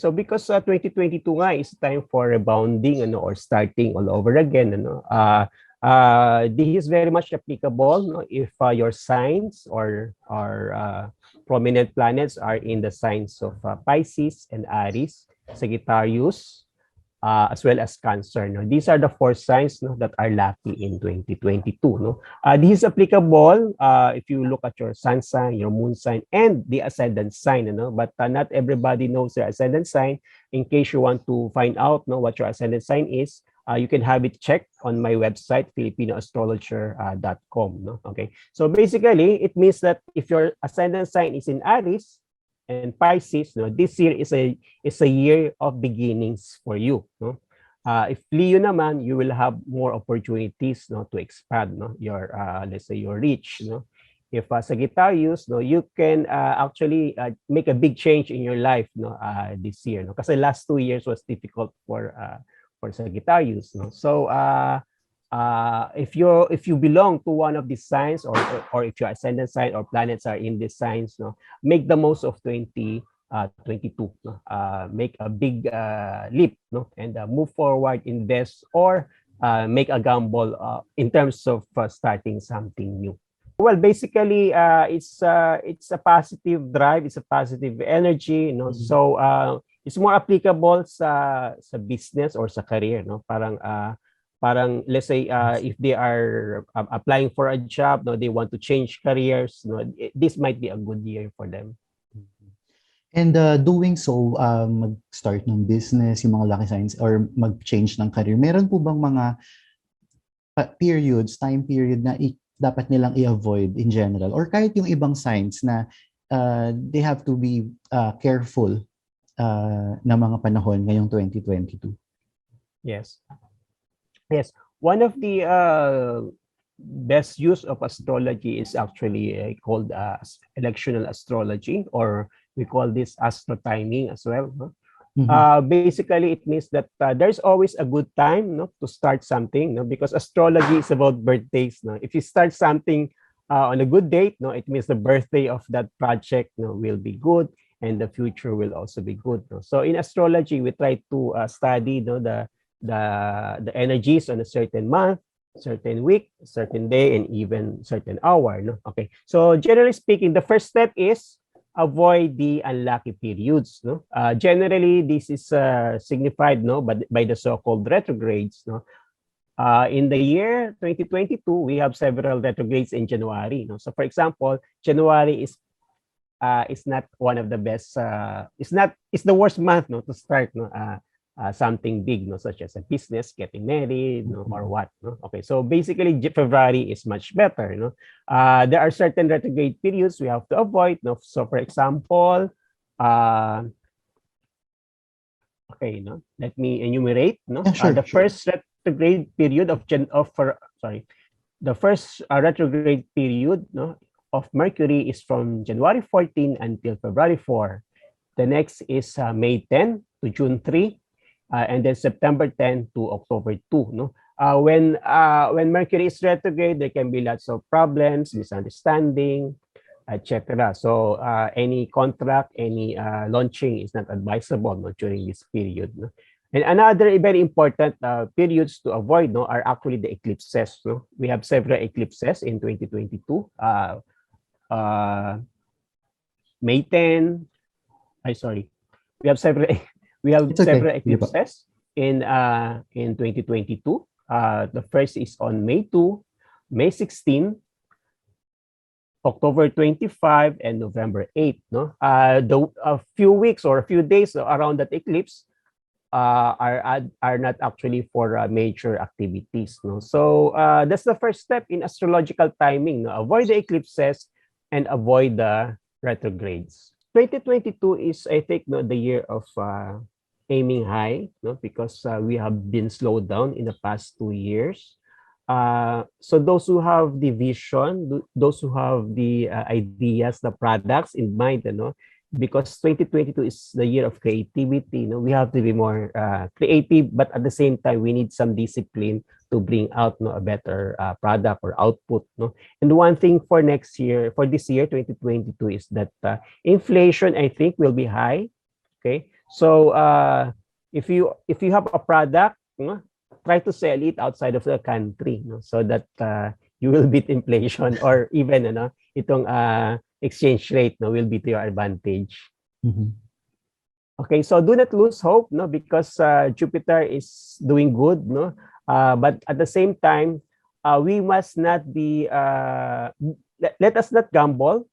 So because 2022 nga is time for rebounding or starting all over again, this is very much applicable if your signs or prominent planets are in the signs of Pisces and Aries, Sagittarius, as well as Cancer. No? These are the 4 signs that are lucky in 2022. No? This is applicable if you look at your sun sign, your moon sign, and the ascendant sign. But not everybody knows their ascendant sign. In case you want to find out what your ascendant sign is, you can have it checked on my website, filipinoastrologer.com. No? Okay. So basically, it means that if your ascendant sign is in Aries and Pisces, this year is a year of beginnings for you. No? If Leo naman, you will have more opportunities to expand your let's say your reach. If Sagittarius, you can actually make a big change in your life this year. Kasi last 2 years was difficult for Sagittarius. So if you belong to one of these signs, or if your ascendant sign or planets are in these signs, make the most of 2022. Make a big leap, and move forward, invest, or make a gamble in terms of starting something new. Well, basically, it's a positive drive, it's a positive energy, So it's more applicable sa business or sa career, parang let's say if they are applying for a job, they want to change careers, this might be a good year for them. And doing so, mag-start ng business, yung mga lucky signs, or mag-change ng career, meron po bang mga time period na dapat nilang i-avoid in general, or kahit yung ibang signs na they have to be careful na mga panahon ngayong 2022? Yes. One of the best use of astrology is actually called electional astrology, or we call this astro timing as well. Basically, it means that there's always a good time to start something, because astrology is about birthdays. If you start something on a good date, it means the birthday of that project will be good, and the future will also be good. So in astrology, we try to study the energies on a certain month, certain week, certain day, and even certain hour. Okay. So generally speaking, the first step is avoid the unlucky periods. Generally, this is signified by the so-called retrogrades. In the year 2022, we have several retrogrades in January. So for example, January is not one of the best. It's the worst month to start something big, such as a business, getting married, or what. Okay, so basically February is much better. There are certain retrograde periods we have to avoid. So for example, okay, let me enumerate. The first retrograde period the first retrograde period of Mercury is from January 14 until February 4. The next is May 10 to June 3. And then September 10 to October 2. When Mercury is retrograde, there can be lots of problems, misunderstanding, etc. So any contract, any launching is not advisable during this period. And another very important periods to avoid are actually the eclipses. We have several eclipses in 2022. May 10. We have several. We have several eclipses in 2022. The first is on May 2, May 16, October 25, and November 8. A few weeks or a few days around that eclipse are not actually for major activities. So that's the first step in astrological timing. Avoid the eclipses and avoid the retrogrades. 2022 is, I think, the year of aiming high, because we have been slowed down in the past 2 years. So those who have the vision, those who have the ideas, the products in mind, because 2022 is the year of creativity. We have to be more creative, but at the same time, we need some discipline to bring out a better product or output. And one thing for this year, 2022, is that inflation, I think, will be high. Okay, So if you have a product, try to sell it outside of the country, so that you will beat inflation, or even itong exchange rate will be to your advantage. Mhm. Okay, so do not lose hope, because Jupiter is doing good, but at the same time, we must not be let us not gamble,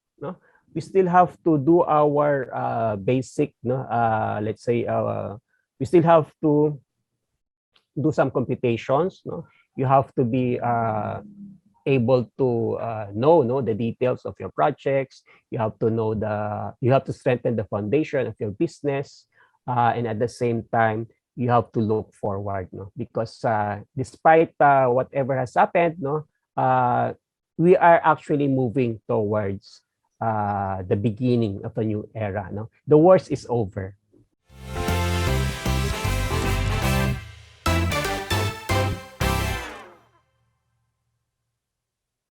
we still have to do our basic, let's say we still have to do some computations, you have to be able to know the details of your projects. You have to you have to strengthen the foundation of your business, and at the same time you have to look forward, because despite whatever has happened, we are actually moving towards the beginning of a new era. The worst is over.